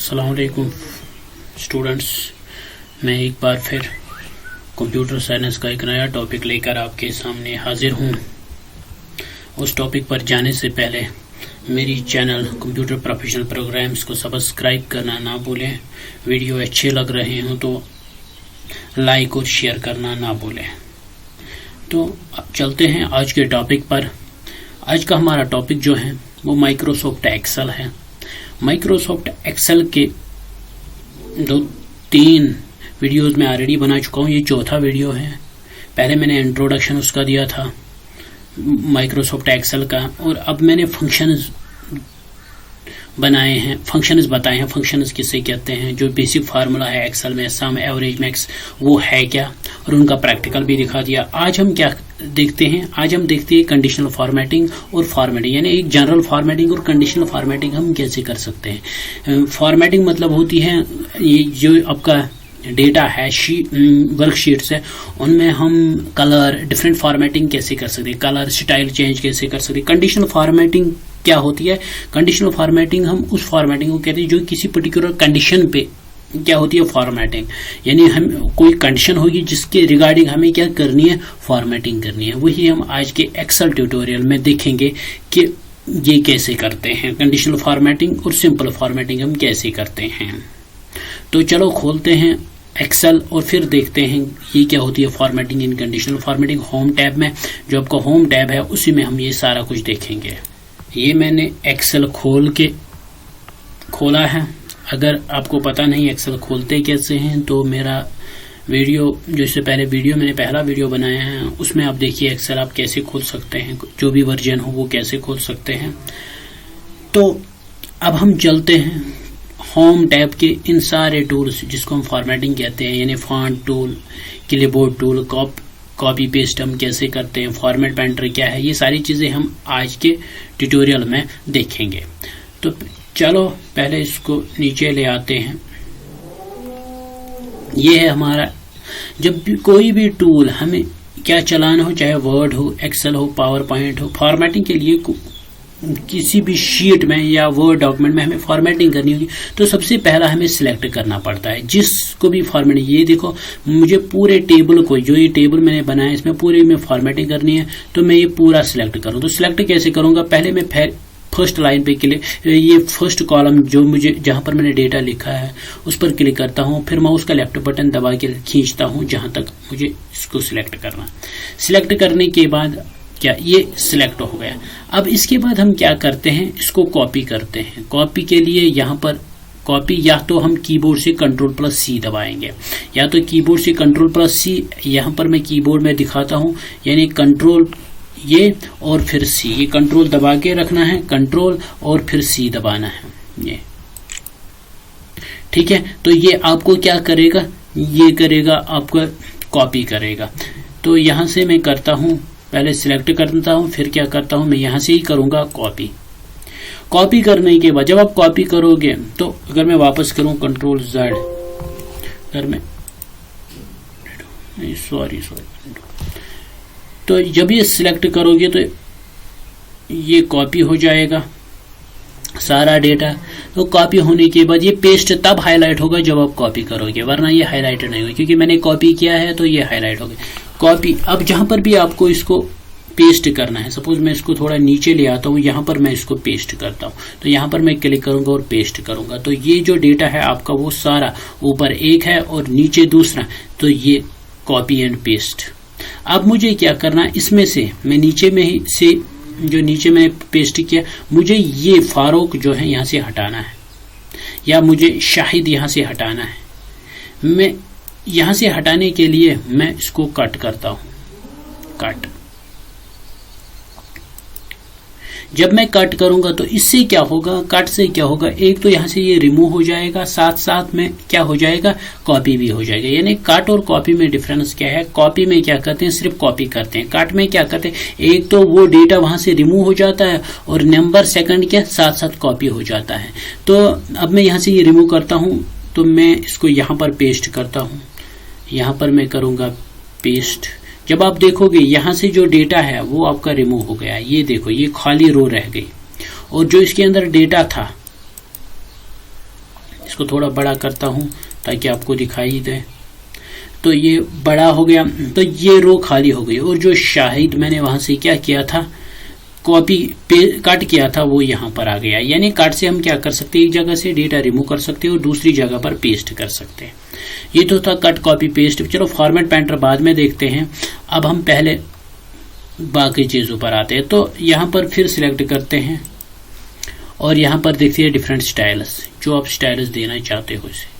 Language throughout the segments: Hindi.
अस्सलाम वालेकुम स्टूडेंट्स, मैं एक बार फिर कंप्यूटर साइंस का एक नया टॉपिक लेकर आपके सामने हाजिर हूँ। उस टॉपिक पर जाने से पहले मेरी चैनल कंप्यूटर प्रोफेशनल प्रोग्राम्स को सब्सक्राइब करना ना भूलें। वीडियो अच्छे लग रहे हों तो लाइक और शेयर करना ना भूलें। तो अब चलते हैं आज के टॉपिक पर। आज का हमारा टॉपिक जो है वो माइक्रोसॉफ्ट एक्सेल है। माइक्रोसॉफ्ट एक्सेल के 2-3 वीडियोस में ऑलरेडी बना चुका हूँ। ये चौथा वीडियो है। पहले मैंने इंट्रोडक्शन उसका दिया था माइक्रोसॉफ्ट एक्सेल का, और अब मैंने फंक्शंस बनाए हैं, फंक्शंस बताए हैं। फंक्शंस किसे कहते हैं, जो बेसिक फार्मूला है एक्सेल में, सम, एवरेज, मैक्स, वो है क्या, और उनका प्रैक्टिकल भी दिखा दिया। आज हम क्या देखते हैं, आज हम देखते हैं कंडीशनल फॉर्मेटिंग और फॉर्मेटिंग, यानी एक जनरल फॉर्मेटिंग और कंडीशनल फॉर्मेटिंग हम कैसे कर सकते हैं। फॉर्मेटिंग मतलब होती है ये जो आपका डेटा है, वर्कशीट्स है, उनमें हम कलर, डिफरेंट फॉर्मेटिंग कैसे कर सकते हैं, कलर स्टाइल चेंज कैसे कर सकते हैं। कंडीशनल फॉर्मेटिंग क्या होती है? कंडीशनल फॉर्मेटिंग हम उस फॉर्मेटिंग को कहते हैं जो किसी पर्टिकुलर कंडीशन पे क्या होती है फॉर्मेटिंग, यानी हम कोई कंडीशन होगी जिसके रिगार्डिंग हमें क्या करनी है, फॉर्मेटिंग करनी है। वही हम आज के एक्सेल ट्यूटोरियल में देखेंगे कि ये कैसे करते हैं, कंडीशनल फॉर्मेटिंग और सिंपल फॉर्मेटिंग हम कैसे करते हैं। तो चलो खोलते हैं एक्सेल और फिर देखते हैं ये क्या होती है फॉर्मेटिंग इन कंडीशनल फॉर्मेटिंग। होम टैब में, जो आपका होम टैब है, उसी में हम ये सारा कुछ देखेंगे। ये मैंने एक्सेल खोला है। अगर आपको पता नहीं एक्सेल खोलते कैसे हैं तो मेरा वीडियो, जो इससे पहले वीडियो मैंने पहला वीडियो बनाया है, उसमें आप देखिए एक्सेल आप कैसे खोल सकते हैं, जो भी वर्जन हो वो कैसे खोल सकते हैं। तो अब हम चलते हैं होम टैब के इन सारे टूल्स जिसको हम फॉर्मेटिंग कहते हैं, यानी font tool, clipboard tool, copy paste हम कैसे करते हैं, फॉर्मेट पेंटर क्या है, ये सारी चीजें हम आज के ट्यूटोरियल में देखेंगे। तो चलो पहले इसको नीचे ले आते हैं। ये है हमारा, जब भी कोई भी टूल हमें क्या चलाना हो, चाहे वर्ड हो, एक्सेल हो, पावर पॉइंट हो, फॉर्मेटिंग के लिए किसी भी शीट में या वर्ड डॉक्यूमेंट में हमें फॉर्मेटिंग करनी होगी तो सबसे पहला हमें सिलेक्ट करना पड़ता है जिसको भी फॉर्मेटिंग। ये देखो, मुझे पूरे टेबल को, जो ये टेबल मैंने बनाया इसमें पूरे में फॉर्मेटिंग करनी है, तो मैं ये पूरा सिलेक्ट करूँ। तो सिलेक्ट कैसे करूंगा, पहले मैं फर्स्ट लाइन पे क्लिक, ये फर्स्ट कॉलम जो मुझे जहां पर मैंने डेटा लिखा है उस पर क्लिक करता हूं, फिर माउस का लेफ्ट बटन दबा के खींचता हूं जहां तक मुझे इसको सिलेक्ट करना। सिलेक्ट करने के बाद क्या ये सिलेक्ट हो गया। अब इसके बाद हम क्या करते हैं, इसको कॉपी करते हैं। कॉपी के लिए यहाँ पर कॉपी, या तो हम कीबोर्ड से Ctrl+C दबाएंगे, या तो कीबोर्ड से Ctrl+C, यहाँ पर मैं कीबोर्ड में दिखाता हूँ, यानी कंट्रोल ये और फिर C, ये कंट्रोल दबा के रखना है, कंट्रोल और फिर C दबाना है, ये ठीक है। तो ये आपको क्या करेगा, ये करेगा आपको कॉपी करेगा। तो यहां से मैं करता हूं, पहले सिलेक्ट करता हूं, फिर क्या करता हूं, मैं यहां से ही करूंगा कॉपी। कॉपी करने के बाद जब आप कॉपी करोगे तो अगर मैं वापस करूं Ctrl+Z, अगर मैं सॉरी तो जब ये सिलेक्ट करोगे तो ये कॉपी हो जाएगा सारा डेटा। तो कॉपी होने के बाद ये पेस्ट तब हाईलाइट होगा जब आप कॉपी करोगे, वरना ये हाईलाइटेड नहीं होगा, क्योंकि मैंने कॉपी किया है तो ये हाईलाइट हो गया। कॉपी, अब जहां पर भी आपको इसको पेस्ट करना है, सपोज मैं इसको थोड़ा नीचे ले आता हूं, यहां पर मैं इसको पेस्ट करता हूं, तो यहां पर मैं क्लिक करूंगा और पेस्ट करूंगा। तो ये जो डेटा है आपका वो सारा ऊपर एक है और नीचे दूसरा, तो ये कॉपी एंड पेस्ट। अब मुझे क्या करना, इसमें से मैं नीचे में ही से जो नीचे में पेस्ट किया, मुझे ये फारूक जो है यहां से हटाना है, या मुझे शाहिद यहां से हटाना है। मैं यहां से हटाने के लिए मैं इसको कट करता हूं, कट। जब मैं कट करूंगा तो इससे क्या होगा, कट से क्या होगा, एक तो यहां से ये रिमूव हो जाएगा, साथ साथ में क्या हो जाएगा, कॉपी भी हो जाएगा। यानी कट और कॉपी में डिफरेंस क्या है, कॉपी में क्या करते हैं, सिर्फ कॉपी करते हैं, कट में क्या करते हैं, एक तो वो डेटा वहां से रिमूव हो जाता है और नंबर सेकंड के साथ साथ कॉपी हो जाता है। तो अब मैं यहां से ये रिमूव करता हूं, तो मैं इसको यहां पर पेस्ट करता हूं, यहां पर मैं करूंगा पेस्ट। जब आप देखोगे यहां से जो डेटा है वो आपका रिमूव हो गया, ये देखो ये खाली रो रह गई, और जो इसके अंदर डेटा था इसको थोड़ा बड़ा करता हूं ताकि आपको दिखाई दे। तो ये बड़ा हो गया, तो ये रो खाली हो गई, और जो शाहिद मैंने वहां से क्या किया था, कॉपी कट किया था, वो यहाँ पर आ गया। यानी कट से हम क्या कर सकते हैं, एक जगह से डेटा रिमूव कर सकते हैं और दूसरी जगह पर पेस्ट कर सकते हैं। ये तो था कट कॉपी पेस्ट। चलो फॉर्मेट पेंटर बाद में देखते हैं, अब हम पहले बाकी चीजों पर आते हैं। तो यहाँ पर फिर सिलेक्ट करते हैं और यहाँ पर देखते हैं डिफरेंट स्टाइल्स, जो आप स्टाइल्स देना चाहते हो इसे।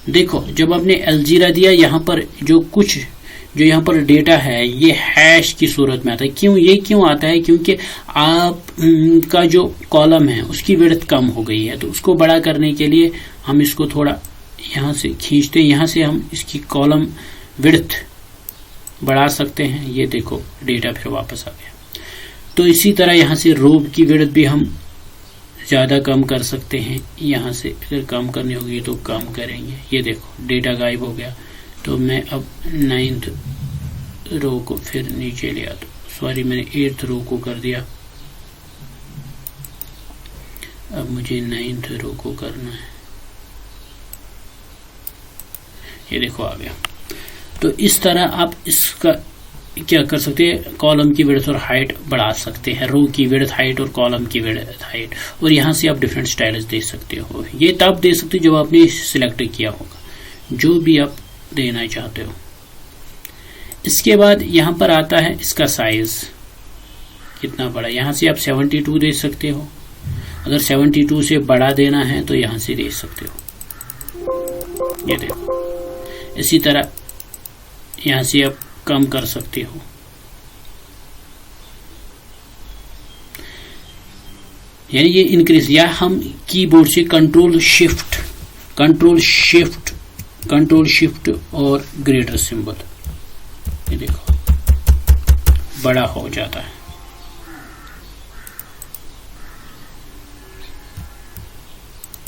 देखो जब आपने अलजीरा दिया, यहाँ पर जो यहाँ पर डेटा है ये हैश की सूरत में आता है। ये क्यों आता है, क्योंकि आप का जो कॉलम है उसकी विड्थ कम हो गई है। तो उसको बड़ा करने के लिए हम इसको थोड़ा यहाँ से खींचते हैं, यहाँ से हम इसकी कॉलम विड्थ बढ़ा सकते हैं। ये देखो डेटा फिर वापस आ गया। तो इसी तरह यहाँ से रो की विड्थ भी हम ज्यादा कम कर सकते हैं। यहाँ से अगर कम करनी होगी तो कम करेंगे। ये देखो डेटा गायब हो गया। तो मैं अब 9th रो को फिर नीचे ले आता हूं, सॉरी मैंने 8th रो को कर दिया। अब मुझे 9th रो को करना है। ये देखो आ गया। तो इस तरह आप इसका क्या कर सकते हैं, कॉलम की विड्थ और हाइट बढ़ा सकते हैं, रो की विड्थ हाइट और कॉलम की विड्थ हाइट। और यहाँ से आप डिफरेंट स्टाइल्स दे सकते हो। ये तब दे सकते हो जब आपने सिलेक्ट किया होगा, जो भी आप देना चाहते हो। इसके बाद यहाँ पर आता है इसका साइज कितना बड़ा। यहाँ से आप 72 दे सकते हो। अगर 72 से बड़ा देना है तो यहाँ से दे सकते हो। ये देखो इसी तरह यहाँ से आप कम कर सकते हो। यानी ये इंक्रीज, या हम कीबोर्ड से कंट्रोल शिफ्ट और ग्रेटर सिंबल, ये देखो बड़ा हो जाता है।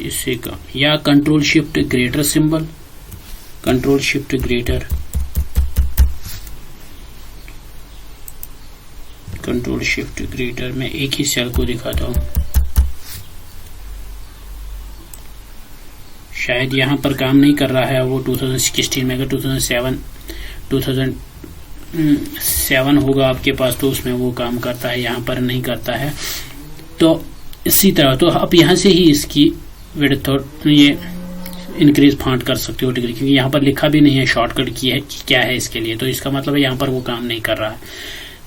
इससे कम, या control shift greater symbol, control shift greater, control shift greater. मैं एक ही सेल को दिखाता हूं, शायद यहाँ पर काम नहीं कर रहा है वो 2016 में। अगर 2007 होगा आपके पास तो उसमें वो काम करता है, यहाँ पर नहीं करता है। तो इसी तरह तो आप यहाँ से ही इसकी विड्थ और ये इंक्रीज फांट कर सकते हो डिग्री, क्योंकि यहाँ पर लिखा भी नहीं है शॉर्टकट की है कि क्या है इसके लिए। तो इसका मतलब है यहाँ पर वो काम नहीं कर रहा है।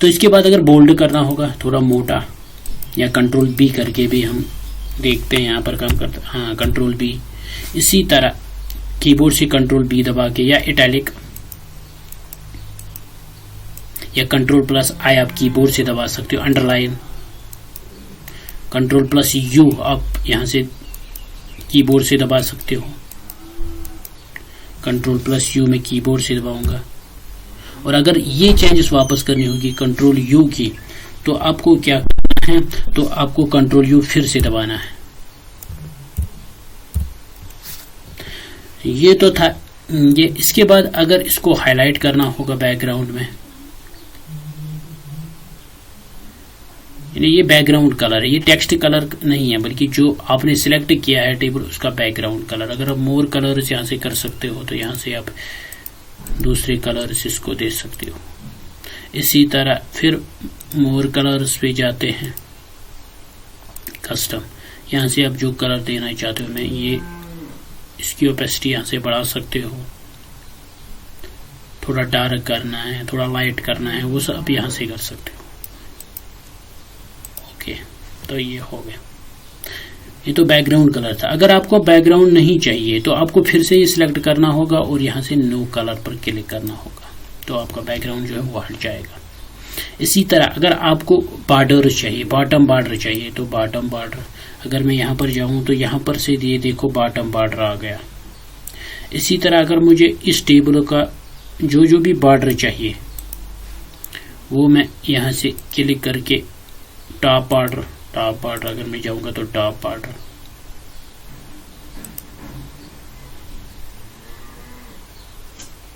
तो इसके बाद अगर बोल्ड करना होगा थोड़ा मोटा, या कंट्रोल बी करके भी हम देखते हैं यहाँ पर काम करता है। हाँ कंट्रोल बी। इसी तरह कीबोर्ड से कंट्रोल बी दबा के, या इटैलिक या कंट्रोल प्लस आई आप कीबोर्ड से दबा सकते हो। अंडरलाइन, कंट्रोल प्लस यू आप यहां से कीबोर्ड से दबा सकते हो। कंट्रोल प्लस यू में कीबोर्ड से दबाऊंगा। और अगर ये चेंजेस वापस करनी होगी कंट्रोल यू की, तो आपको क्या करना है, तो आपको कंट्रोल यू फिर से दबाना है। ये तो था ये। इसके बाद अगर इसको हाईलाइट करना होगा बैकग्राउंड में, ये बैकग्राउंड कलर है, ये टेक्स्ट कलर नहीं है बल्कि जो आपने सिलेक्ट किया है टेबल उसका बैकग्राउंड कलर। अगर आप मोर कलर्स यहाँ से कर सकते हो तो यहाँ से आप दूसरे कलर्स इसको दे सकते हो। इसी तरह फिर मोर कलर्स पे जाते हैं, कस्टम, यहाँ से आप जो कलर देना चाहते हो। मैं ये इसकी ओपेसिटी यहाँ से बढ़ा सकते हो, थोड़ा डार्क करना है, थोड़ा लाइट करना है, वो सब यहाँ से कर सकते हो। ओके, तो ये हो गया। ये तो बैकग्राउंड कलर था। अगर आपको बैकग्राउंड नहीं चाहिए तो आपको फिर से ये सिलेक्ट करना होगा और यहाँ से नो कलर पर क्लिक करना होगा, तो आपका बैकग्राउंड जो है वो हट जाएगा। इसी तरह अगर आपको बॉर्डर चाहिए, बॉटम बॉर्डर चाहिए, तो बॉटम बॉर्डर, अगर मैं यहाँ पर जाऊं तो यहाँ पर से ये देखो बॉटम बॉर्डर आ गया। इसी तरह अगर मुझे इस टेबल का जो भी बॉर्डर चाहिए वो मैं यहाँ से क्लिक करके टॉप बॉर्डर अगर मैं जाऊंगा तो टॉप बॉर्डर,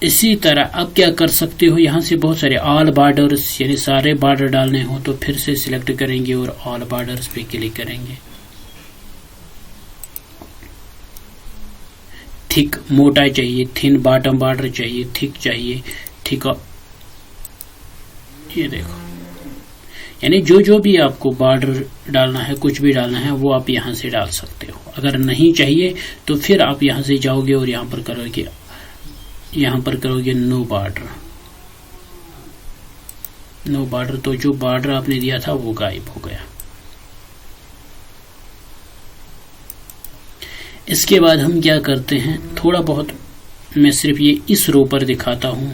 इसी तरह अब क्या कर सकते हो, यहाँ से बहुत सारे ऑल बॉर्डर्स, यानी सारे बॉर्डर डालने हो तो फिर से सिलेक्ट करेंगे और ऑल बॉर्डर्स पे क्लिक करेंगे। थिक मोटा चाहिए, थिन बॉटम बॉर्डर चाहिए, थिक चाहिए, थिक। ये देखो, यानी जो भी आपको बॉर्डर डालना है, कुछ भी डालना है, वो आप यहाँ से डाल सकते हो। अगर नहीं चाहिए तो फिर आप यहाँ से जाओगे और यहाँ पर करोगे नो बॉर्डर। नो बॉर्डर, तो जो बॉर्डर आपने दिया था वो गायब हो गया। इसके बाद हम क्या करते हैं, थोड़ा बहुत मैं सिर्फ ये इस रो पर दिखाता हूं।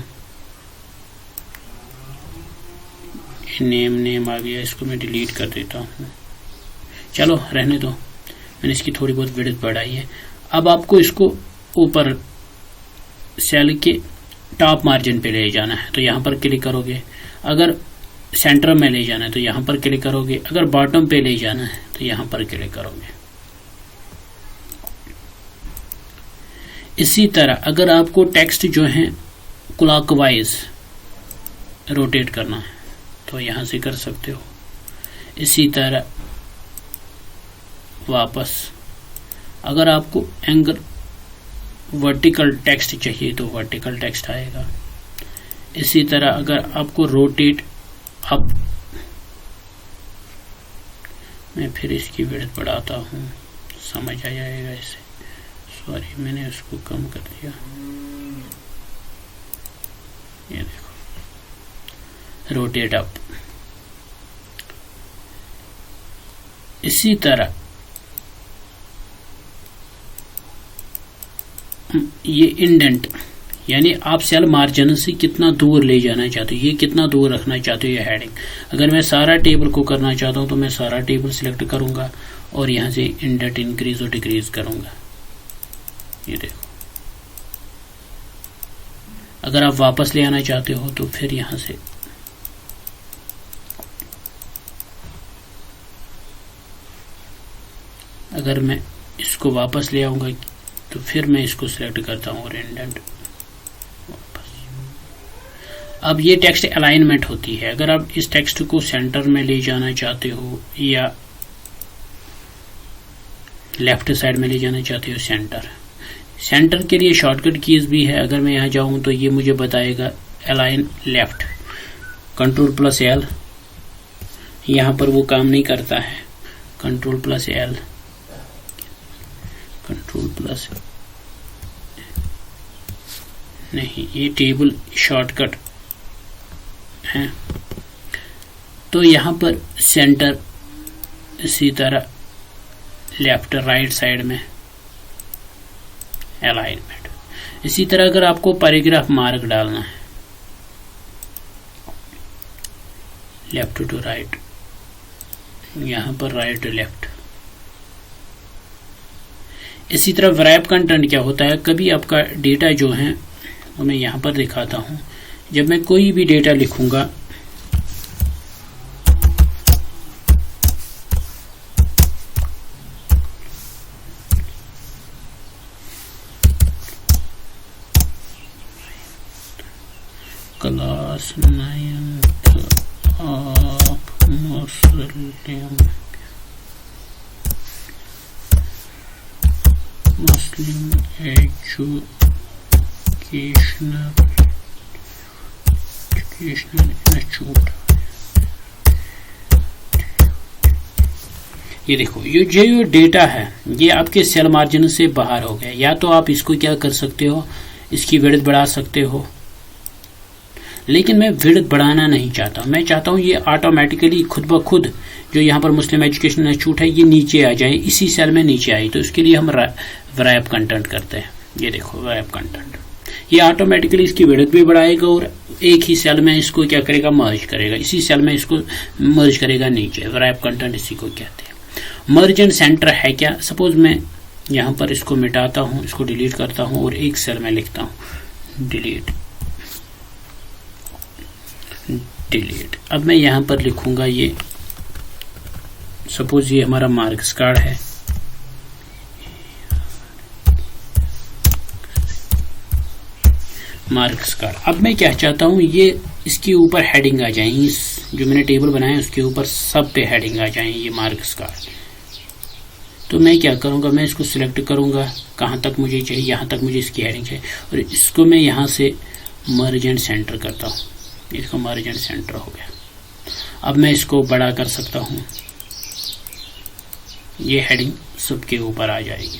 नेम आ गया, इसको मैं डिलीट कर देता हूं। चलो रहने दो, मैंने इसकी थोड़ी बहुत विड्थ बढ़ाई है। अब आपको इसको ऊपर सेल के टॉप मार्जिन पे ले जाना है तो यहां पर क्लिक करोगे। अगर सेंटर में ले जाना है तो यहां पर क्लिक करोगे। अगर बॉटम पे ले जाना है तो यहां पर क्लिक करोगे। इसी तरह अगर आपको टेक्स्ट जो है क्लॉकवाइज रोटेट करना है तो यहां से कर सकते हो। इसी तरह वापस, अगर आपको एंगल वर्टिकल टेक्स्ट चाहिए तो वर्टिकल टेक्स्ट आएगा। इसी तरह अगर आपको रोटेट अप, मैं फिर इसकी विड्थ बढ़ाता हूं, समझ आ जाएगा इसे। सॉरी, मैंने उसको कम कर दिया। ये देखो, रोटेट अप। इसी तरह ये इंडेंट, यानी आप सेल मार्जिन से कितना दूर ले जाना चाहते हो, ये कितना दूर रखना चाहते हो ये हेडिंग। अगर मैं सारा टेबल को करना चाहता हूं तो मैं सारा टेबल सिलेक्ट करूंगा और यहां से इंडेंट इंक्रीज और डिक्रीज करूंगा। ये देखो, अगर आप वापस ले आना चाहते हो तो फिर यहां से अगर मैं इसको वापस ले आऊंगा तो फिर मैं इसको सिलेक्ट करता हूं और इंडेंट वापस। अब ये टेक्स्ट अलाइनमेंट होती है। अगर आप इस टेक्स्ट को सेंटर में ले जाना चाहते हो या लेफ्ट साइड में ले जाना चाहते हो, सेंटर के लिए शॉर्टकट कीज भी है। अगर मैं यहां जाऊं तो ये मुझे बताएगा अलाइन लेफ्ट, Ctrl+L। यहां पर वो काम नहीं करता है, Ctrl+L, Ctrl+ नहीं, ये टेबल शॉर्टकट है। तो यहां पर सेंटर, इसी तरह लेफ्ट राइट साइड में अलाइनमेंट। इसी तरह अगर आपको पैराग्राफ मार्क डालना है, लेफ्ट टू राइट, यहां पर राइट टू लेफ्ट। इसी तरह व्रैप कंटेंट क्या होता है, कभी आपका डेटा जो है वो मैं यहां पर दिखाता हूं। जब मैं कोई भी डेटा लिखूंगा class 9th of Muslim educational institute. ये देखो, ये जो डेटा है ये आपके सेल मार्जिन से बाहर हो गया। या तो आप इसको क्या कर सकते हो, इसकी विड्थ बढ़ा सकते हो, लेकिन मैं विड्थ बढ़ाना नहीं चाहता। मैं चाहता हूं ये ऑटोमेटिकली खुद ब खुद जो यहाँ पर मुस्लिम एजुकेशन इंस्टीट्यूट है ये नीचे आ जाए, इसी सेल में नीचे आई। तो इसके लिए हम व्रैप कंटेंट करते हैं। ये देखो व्रैप कंटेंट, ये ऑटोमेटिकली इसकी विड्थ भी बढ़ाएगा और एक ही सेल में इसको क्या करेगा, मर्ज करेगा, इसी सेल में इसको मर्ज करेगा नीचे। व्रैप कंटेंट इसी को कहते हैं। मर्ज एंड सेंटर है क्या, सपोज मैं यहाँ पर इसको मिटाता हूँ, इसको डिलीट करता हूँ और एक सेल में लिखता हूँ डिलीट। अब मैं यहां पर लिखूंगा, ये सपोज ये हमारा मार्क्स कार्ड है, मार्क्स कार्ड। अब मैं क्या चाहता हूं, ये इसके ऊपर हेडिंग आ जाए, इस जो मैंने टेबल बनाया उसके ऊपर सब पे हेडिंग आ जाए, ये मार्क्स कार्ड। तो मैं क्या करूंगा, मैं इसको सिलेक्ट करूंगा कहाँ तक मुझे चाहिए, यहाँ तक मुझे इसकी हेडिंग चाहिए, और इसको मैं यहाँ से मर्ज एंड सेंटर करता हूँ। इसको मर्ज एंड सेंटर हो गया। अब मैं इसको बड़ा कर सकता हूँ, ये हेडिंग सबके ऊपर आ जाएगी।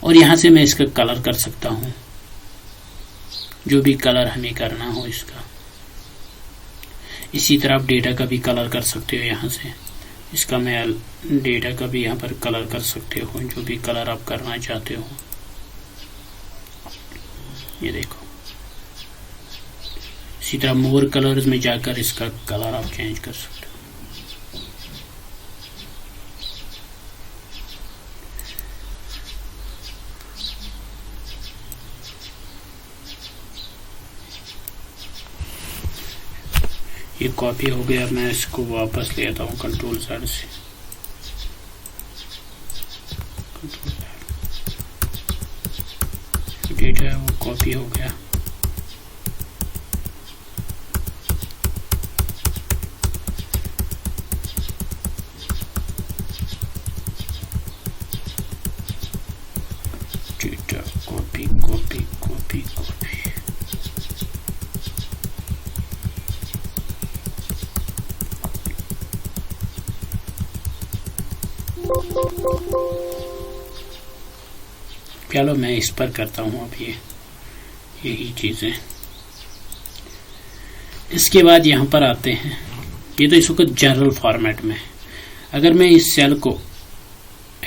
और यहाँ से मैं इसका कलर कर सकता हूँ, जो भी कलर हमें करना हो इसका। इसी तरह आप डेटा का भी कलर कर सकते हो। यहाँ से इसका मैं डेटा का भी यहाँ पर कलर कर सकते हो, जो भी कलर आप करना चाहते हो। ये देखो, इसी तरह मोर कलर्स में जाकर इसका कलर आप चेंज कर सकते हो। ये कॉपी हो गया, मैं इसको वापस ले आता हूँ कंट्रोल Z से। डेटा है वो कॉपी हो गया। Data copy copy copy copy. चलो मैं इस पर करता हूँ अब यही चीजें। इसके बाद यहाँ पर आते हैं, ये तो इस वक्त जनरल फॉर्मेट में। अगर मैं इस सेल को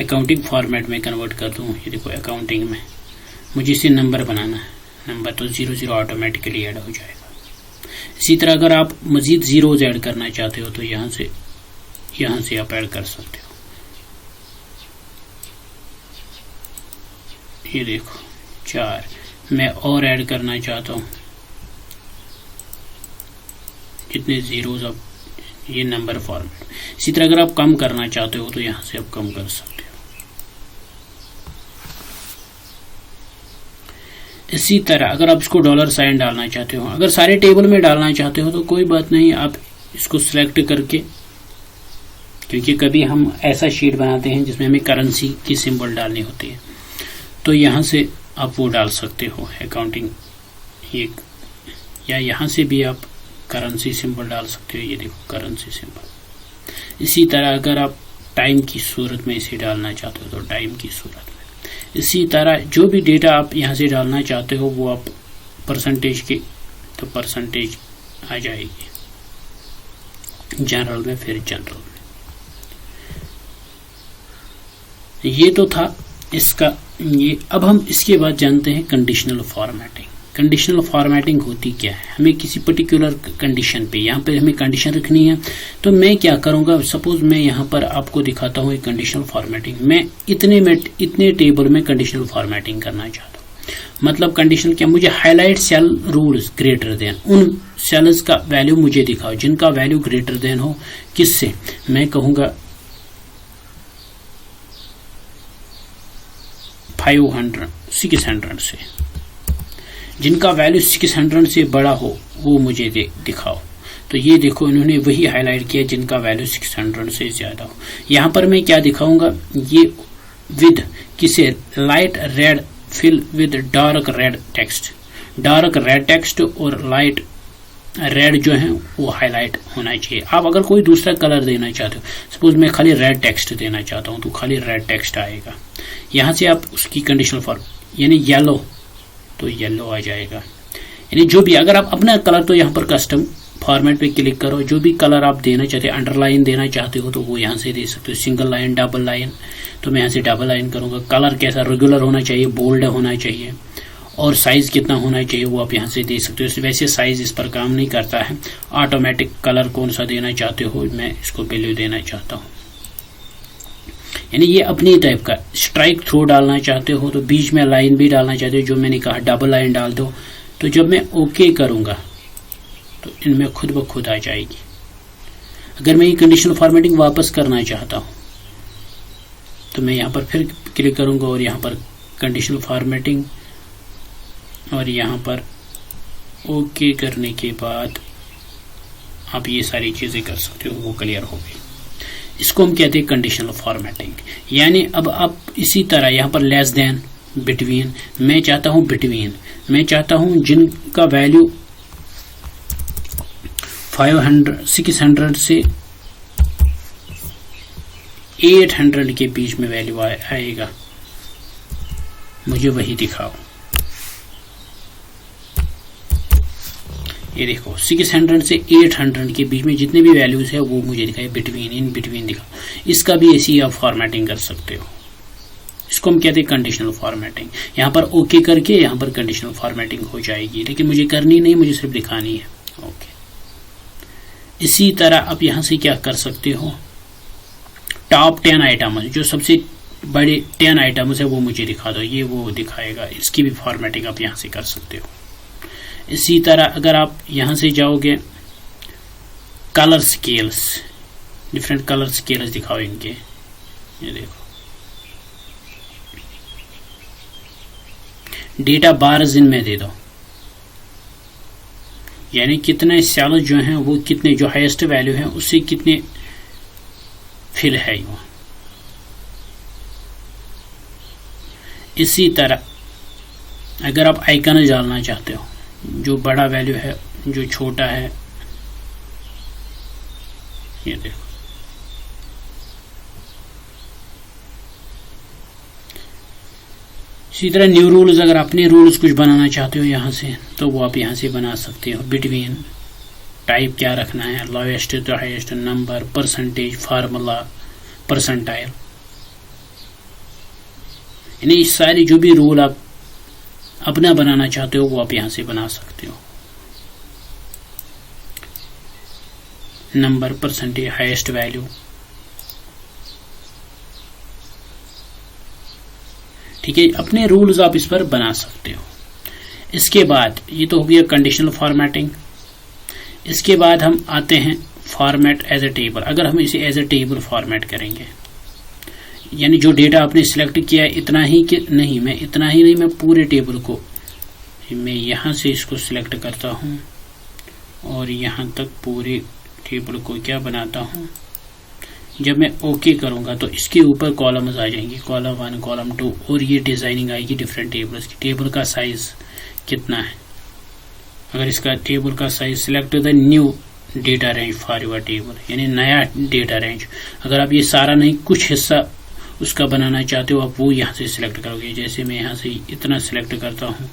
अकाउंटिंग फॉर्मेट में कन्वर्ट कर दूँ, ये देखो अकाउंटिंग में मुझे इसे नंबर बनाना है, नंबर तो 00 ऑटोमेटिकली ऐड हो जाएगा। इसी तरह अगर आप मजीद जीरोज ऐड करना चाहते हो तो यहाँ से आप ऐड कर सकते हो। ये देखो 4, मैं और ऐड करना चाहता हूँ जितने जीरोज, अब ये नंबर फॉर्मेट। इसी तरह अगर आप कम करना चाहते हो तो यहाँ से आप कम कर सकते हो। इसी तरह अगर आप इसको $साइन डालना चाहते हो, अगर सारे टेबल में डालना चाहते हो तो कोई बात नहीं, आप इसको सिलेक्ट करके, क्योंकि कभी हम ऐसा शीट बनाते हैं जिसमें हमें करेंसी की सिंबल डालनी होती है, तो यहाँ से आप वो डाल सकते हो अकाउंटिंग, या यहाँ से भी आप करेंसी सिंबल डाल सकते हो। ये देखो करेंसी सिंबल। इसी तरह अगर आप टाइम की सूरत में इसे डालना चाहते हो तो टाइम की सूरत में। इसी तरह जो भी डेटा आप यहाँ से डालना चाहते हो वो आप परसेंटेज के, तो परसेंटेज आ जाएगी जनरल में, फिर जनरल में। ये तो था इसका ये। अब हम इसके बाद जानते हैं कंडीशनल फॉर्मेटिंग। कंडीशनल फॉर्मेटिंग होती क्या है, हमें किसी पर्टिकुलर कंडीशन पे, यहाँ पे हमें कंडीशन रखनी है, तो मैं क्या करूंगा, सपोज मैं यहाँ पर आपको दिखाता हूँ एक कंडीशनल फॉर्मेटिंग। मैं इतने टेबल में कंडीशनल फॉर्मेटिंग करना चाहता हूँ। मतलब कंडीशनल क्या, मुझे highlight cell rules greater than, उन सेल्स का वैल्यू मुझे दिखाओ जिनका वैल्यू ग्रेटर देन हो। किससे, मैं कहूंगा 600 से, जिनका वैल्यू 600 से बड़ा हो वो मुझे दिखाओ। तो ये देखो इन्होंने वही हाईलाइट किया जिनका वैल्यू 600 से ज्यादा हो। यहाँ पर मैं क्या दिखाऊंगा, ये विद किसे, light red fill with dark red text. Dark red text और लाइट रेड जो है वो हाईलाइट होना चाहिए। आप अगर कोई दूसरा कलर देना चाहते हो, सपोज मैं खाली रेड टेक्स्ट देना चाहता हूँ तो खाली रेड टेक्स्ट आएगा। यहाँ से आप उसकी कंडीशनल फॉर्म, यानी येलो तो येलो आ जाएगा। यानी जो भी, अगर आप अपना कलर, तो यहाँ पर कस्टम फॉर्मेट पे क्लिक करो, जो भी कलर आप देना चाहते हो, अंडरलाइन देना चाहते हो तो वो यहाँ से दे सकते हो, सिंगल लाइन, डबल लाइन, तो मैं यहाँ से डबल लाइन करूंगा। कलर कैसा, रेगुलर होना चाहिए, बोल्ड होना चाहिए, और साइज कितना होना चाहिए वो आप यहाँ से दे सकते हो। वैसे साइज इस पर काम नहीं करता है, ऑटोमेटिक कलर कौन सा देना चाहते हो, मैं इसको वैल्यू देना चाहता हूँ। यानी ये अपनी टाइप का। स्ट्राइक थ्रू डालना चाहते हो तो बीच में लाइन भी डालना चाहते हो, जो मैंने कहा डबल लाइन डाल दो। तो जब मैं ओके करूंगा तो इनमें खुद ब खुद आ जाएगी। अगर मैं ये कंडीशनल फॉर्मेटिंग वापस करना चाहता हूं तो मैं यहाँ पर फिर क्लिक करूंगा और यहाँ पर कंडीशनल फॉर्मेटिंग, और यहाँ पर ओके करने के बाद आप ये सारी चीजें कर सकते हो, वो क्लियर हो गई। इसको हम कहते हैं कंडीशनल फॉर्मेटिंग। यानी अब आप इसी तरह यहाँ पर लेस देन, बिटवीन, मैं चाहता हूं बिटवीन, मैं चाहता हूं जिनका वैल्यू 600 से 800 के बीच में वैल्यू आएगा, मुझे वही दिखाओ। ये देखो 600 से 800 के बीच में जितने भी वैल्यूज है वो मुझे दिखाए, बिटवीन, इन बिटवीन दिखाओ। इसका भी ऐसी आप फॉर्मेटिंग कर सकते हो। इसको हम कहते हैं कंडीशनल फॉर्मेटिंग। यहाँ पर ओके करके यहाँ पर कंडीशनल फॉर्मेटिंग हो जाएगी, लेकिन मुझे करनी नहीं, मुझे सिर्फ दिखानी है। ओके, इसी तरह आप यहाँ से क्या कर सकते हो, टॉप 10 आइटम, जो सबसे बड़े 10 आइटम्स है वो मुझे दिखा दो, ये वो दिखाएगा। इसकी भी फॉर्मेटिंग आप यहाँ से कर सकते हो। इसी तरह अगर आप यहाँ से जाओगे, colour scales, different colour scales दिखाओ इनके, ये देखो डेटा बार्स इनमें दे दो, यानी कितने सेल्स जो हैं वो कितने, जो हाईएस्ट वैल्यू है उससे कितने फिल है वो। इसी तरह अगर आप आइकन डालना चाहते हो, जो बड़ा वैल्यू है, जो छोटा है, ये देखो इसी तरह न्यू रूल्स, अगर अपने रूल्स कुछ बनाना चाहते हो यहाँ से, तो वो आप यहाँ से बना सकते हो। बिटवीन, टाइप क्या रखना है, lowest to highest, number, percentage, formula, percentile, यानी सारी जो भी रूल आप अपना बनाना चाहते हो वो आप यहां से बना सकते हो। नंबर, परसेंटेज, हाईएस्ट वैल्यू, ठीक है, अपने रूल्स आप इस पर बना सकते हो। इसके बाद ये तो हो गया कंडीशनल फॉर्मेटिंग। इसके बाद हम आते हैं फॉर्मेट एज ए टेबल। अगर हम इसे एज ए टेबल फॉर्मेट करेंगे, यानी जो डेटा आपने सिलेक्ट किया है इतना ही कि नहीं, मैं इतना ही नहीं, मैं पूरे टेबल को, मैं यहां से इसको सिलेक्ट करता हूं और यहां तक पूरे टेबल को क्या बनाता हूं। जब मैं ओके करूंगा तो इसके ऊपर कॉलम्स आ जाएंगे, कॉलम 1, कॉलम 2, और ये डिजाइनिंग आएगी डिफरेंट टेबल्स की। टेबल का साइज कितना है, अगर इसका टेबल का size, select the new data range for your table, यानी नया डेटा रेंज। अगर आप ये सारा नहीं, कुछ हिस्सा उसका बनाना चाहते हो, आप वो यहाँ से सिलेक्ट करोगे। जैसे मैं यहाँ से इतना सिलेक्ट करता हूँ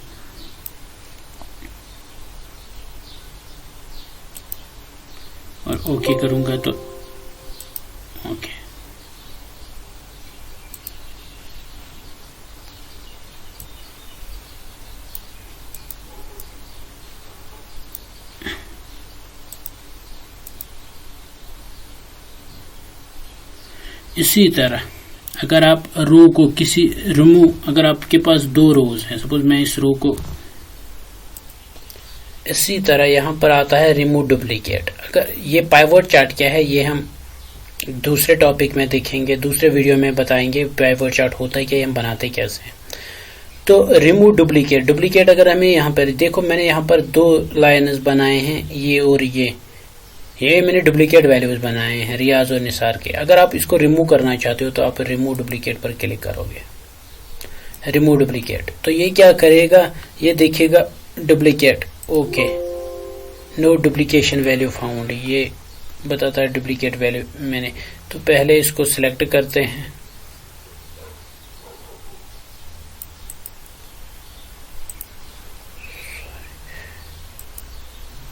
और ओके करूंगा तो ओके। इसी तरह अगर आप रो को किसी रिमूव, अगर आपके पास 2 रोज हैं, सपोज मैं इस रो को, इसी तरह यहां पर आता है रिमूव डुप्लीकेट। अगर ये पाइवट चार्ट क्या है, ये हम दूसरे टॉपिक में देखेंगे, दूसरे वीडियो में बताएंगे पाइवट चार्ट होता है क्या, हम बनाते कैसे। तो रिमूव डुप्लीकेट, डुप्लीकेट अगर हमें यहाँ पर देखो, मैंने यहाँ पर 2 लाइन्स बनाए हैं, ये और ये मैंने डुप्लीकेट वैल्यूज बनाए हैं रियाज और निसार के। अगर आप इसको रिमूव करना चाहते हो तो आप रिमूव डुप्लीकेट पर क्लिक करोगे, रिमूव डुप्लीकेट, तो ये क्या करेगा, ये देखेगा duplicate, okay, no duplication value found, ये बताता है डुप्लीकेट वैल्यू मैंने। तो पहले इसको सिलेक्ट करते हैं,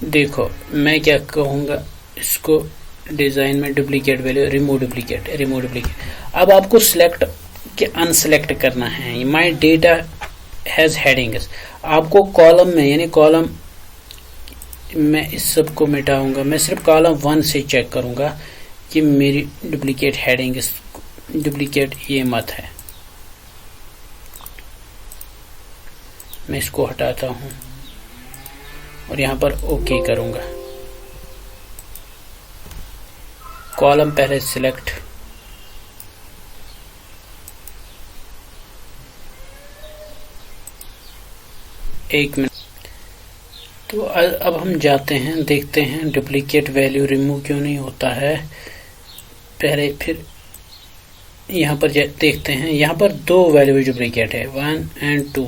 देखो मैं क्या कहूंगा, इसको डिजाइन में duplicate value, remove duplicate, remove duplicate. अब आपको सिलेक्ट के अनसिलेक्ट करना है। माय डेटा हैज हेडिंग्स, आपको कॉलम में, यानी कॉलम, मैं इस सब को मिटाऊंगा, मैं सिर्फ कॉलम 1 से चेक करूंगा कि मेरी डुप्लीकेट हेडिंग्स, डुप्लीकेट ये मत है। मैं इसको हटाता हूं और यहां पर ओके करूंगा। कॉलम पहले सिलेक्ट, एक मिनट। तो अब हम जाते हैं, देखते हैं डुप्लीकेट वैल्यू रिमूव क्यों नहीं होता है। पहले फिर यहाँ पर देखते हैं, यहाँ पर दो वैल्यू डुप्लीकेट है, 1 और 2।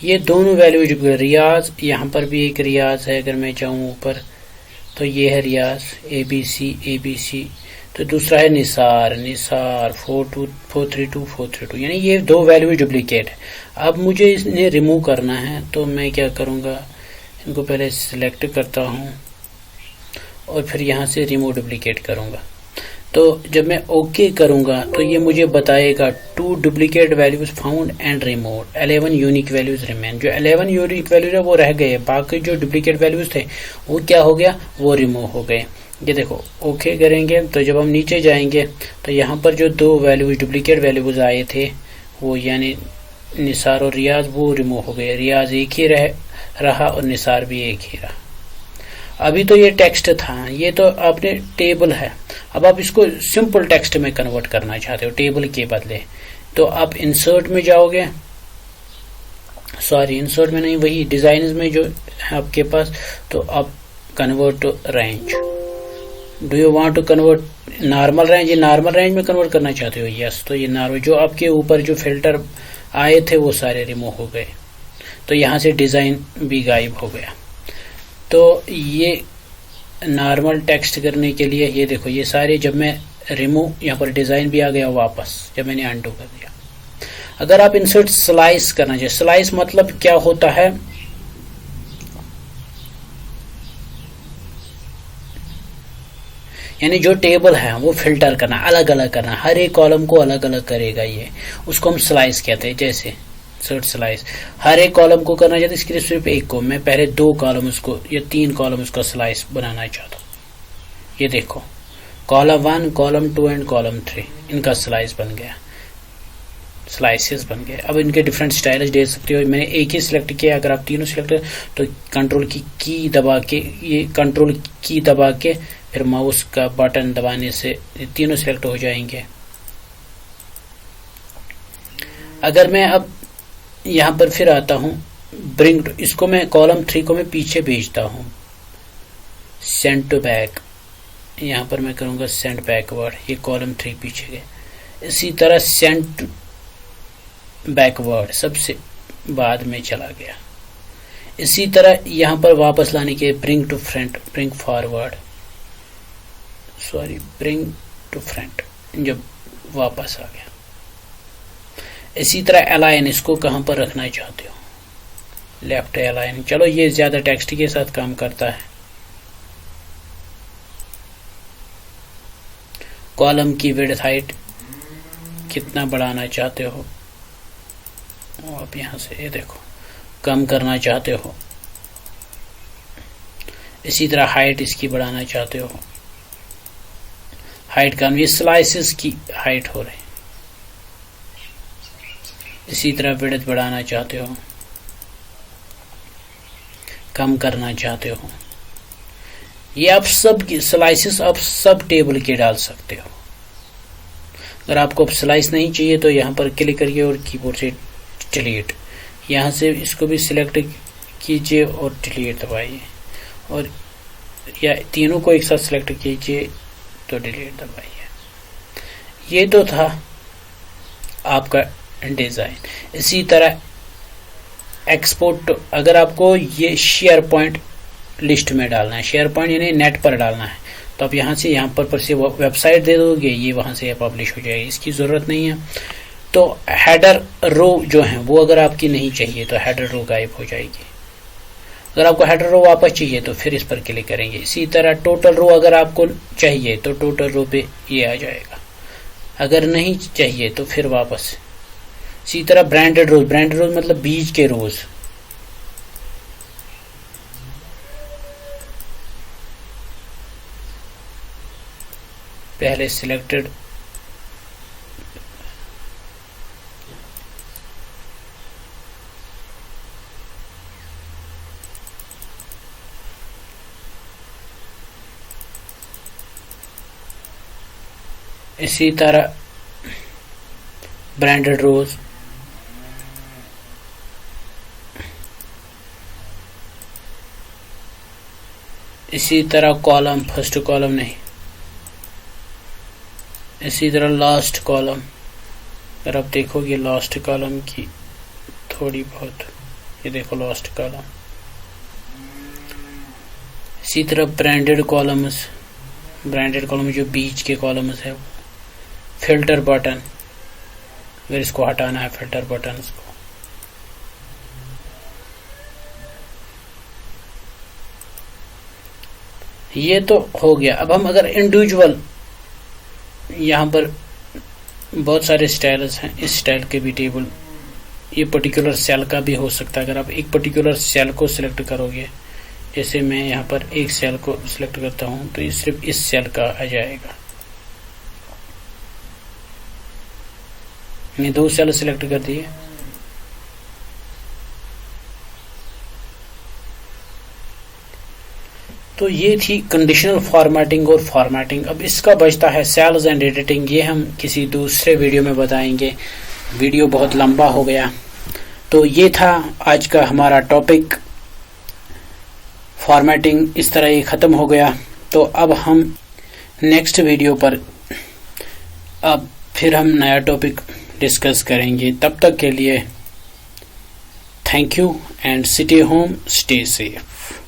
ये दोनों वैल्यू डुप्लीकेट, रियाज, यहाँ पर भी एक रियाज है। अगर मैं जाऊँ ऊपर तो ये है रियाज ABC, तो दूसरा है निसार 432, यानी ये दो वैल्यू डुप्लीकेट है। अब मुझे इन्हें रिमूव करना है, तो मैं क्या करूँगा, इनको पहले सिलेक्ट करता हूँ और फिर यहाँ से रिमूव डुप्लीकेट करूँगा। तो जब मैं ओके करूँगा तो ये मुझे बताएगा 2 duplicate values found and removed, 11 unique values remain. जो 11 यूनिक वैल्यूज है वो रह गए, बाकी जो डुप्लीकेट वैल्यूज थे वो क्या हो गया, वो रिमूव हो गए। ये देखो ओके करेंगे तो जब हम नीचे जाएंगे तो यहाँ पर जो दो वैल्यूज डुप्लीकेट वैल्यूज आए थे वो यानी निसार और रियाज, वो रिमूव हो गए। रियाज एक ही रहा और निसार भी एक ही रहा। अभी तो ये टेक्स्ट था, ये तो आपने टेबल है। अब आप इसको सिंपल टेक्स्ट में कन्वर्ट करना चाहते हो टेबल के बदले, तो आप इंसर्ट में जाओगे, सॉरी इंसर्ट में नहीं, वही डिजाइन में जो है आपके पास, तो आप convert to range. Do you want to convert normal range, ये नॉर्मल रेंज में कन्वर्ट करना चाहते हो, यस। तो ये नॉर्मल, जो आपके ऊपर जो फिल्टर आए थे वो सारे रिमूव हो गए, तो यहाँ से डिजाइन भी गायब हो गया। तो ये नॉर्मल टेक्स्ट करने के लिए ये देखो, ये सारे जब मैं रिमूव, यहाँ पर डिजाइन भी आ गया वापस जब मैंने अनडू कर दिया। अगर आप इंसर्ट स्लाइस करना चाहिए, स्लाइस मतलब क्या होता है, यानी जो टेबल है वो फिल्टर करना, अलग अलग करना, हर एक कॉलम को अलग अलग करेगा ये, उसको हम स्लाइस कहते हैं। जैसे सर्ट स्लाइस, हर एक कॉलम को करना चाहते, इसके लिए सिर्फ एक को, मैं पहले 2 कॉलम उसको या 3 कॉलम उसका स्लाइस बनाना चाहता हूँ। ये देखो कॉलम 1, कॉलम 2 एंड कॉलम 3, इनका स्लाइस बन गया, स्लाइसेस बन गए। अब इनके डिफरेंट स्टाइल्स दे सकते हो। मैंने एक ही सिलेक्ट किया, अगर आप तीनों सिलेक्ट करें तो कंट्रोल की दबा के, ये कंट्रोल की दबा के फिर माउस का बटन दबाने से तीनों सिलेक्ट हो जाएंगे। अगर मैं अब यहाँ पर फिर आता हूँ ब्रिंग, इसको मैं कॉलम 3 को मैं पीछे भेजता हूँ, सेंड टू बैक, यहाँ पर मैं करूँगा सेंड बैकवर्ड, ये कॉलम 3 पीछे गए। इसी तरह सेंड बैकवर्ड सबसे बाद में चला गया। इसी तरह यहाँ पर वापस लाने के bring to front, bring forward, sorry bring to front, जब वापस आ गया। इसी तरह अलाइन, इसको कहां पर रखना चाहते हो, लेफ्ट अलाइन। चलो ये ज्यादा टेक्स्ट के साथ काम करता है। कॉलम की विड्थ हाइट कितना बढ़ाना चाहते हो, आप यहां से ये देखो कम करना चाहते हो। इसी तरह हाइट इसकी बढ़ाना चाहते हो, हाइट कम, ये स्लाइसेस की हाइट हो रही। इसी तरह विड्थ बढ़ाना चाहते हो, कम करना चाहते हो। ये आप सब स्लाइसेस आप सब टेबल के डाल सकते हो। अगर आपको स्लाइस नहीं चाहिए तो यहाँ पर क्लिक करिए और कीबोर्ड से डिलीट, यहाँ से इसको भी सिलेक्ट कीजिए और डिलीट दबाइए, और या तीनों को एक साथ सिलेक्ट कीजिए तो डिलीट दबाइए। ये तो था आपका डिजाइन। इसी तरह एक्सपोर्ट, अगर आपको ये शेयर पॉइंट लिस्ट में डालना है, शेयर पॉइंट यानी नेट पर डालना है, तो आप यहाँ से यहाँ पर से वेबसाइट दे दोगे, ये वहां से पब्लिश हो जाएगी, इसकी जरूरत नहीं है। तो हेडर रो जो है वो अगर आपकी नहीं चाहिए तो हेडर रो गायब हो जाएगी। अगर आपको हेडर रो वापस चाहिए तो फिर इस पर क्लिक करेंगे। इसी तरह टोटल रो अगर आपको चाहिए तो टोटल रो पे ये आ जाएगा, अगर नहीं चाहिए तो फिर वापस। इसी तरह ब्रांडेड रोज, ब्रांडेड रोज मतलब बीज के रोज, पहले सिलेक्टेड, इसी तरह ब्रांडेड रोज, इसी तरह कॉलम, फर्स्ट कॉलम नहीं, इसी तरह लास्ट कॉलम, अगर आप देखोगे लास्ट कॉलम की थोड़ी बहुत, ये देखो लास्ट कॉलम। इसी तरह ब्रांडेड कॉलम्स, ब्रांडेड कॉलम जो बीच के कॉलम्स है। फिल्टर बटन, अगर इसको हटाना है फिल्टर बटन को, ये तो हो गया। अब हम अगर इंडिविजुअल, यहाँ पर बहुत सारे स्टाइल्स हैं, इस स्टाइल के भी टेबल, ये पर्टिकुलर सेल का भी हो सकता है। अगर आप एक पर्टिकुलर सेल को सिलेक्ट करोगे, जैसे मैं यहाँ पर एक सेल को सिलेक्ट करता हूँ तो ये सिर्फ इस सेल का आ जाएगा। मैंने 2 सेल सिलेक्ट कर दिए। तो ये थी कंडीशनल फॉर्मेटिंग और फॉर्मेटिंग। अब इसका बचता है सेल्स एंड एडिटिंग, ये हम किसी दूसरे वीडियो में बताएंगे, वीडियो बहुत लंबा हो गया। तो ये था आज का हमारा टॉपिक, फॉर्मेटिंग। इस तरह ये ख़त्म हो गया। तो अब हम नेक्स्ट वीडियो पर अब फिर हम नया टॉपिक डिस्कस करेंगे। तब तक के लिए thank you and stay home, stay safe.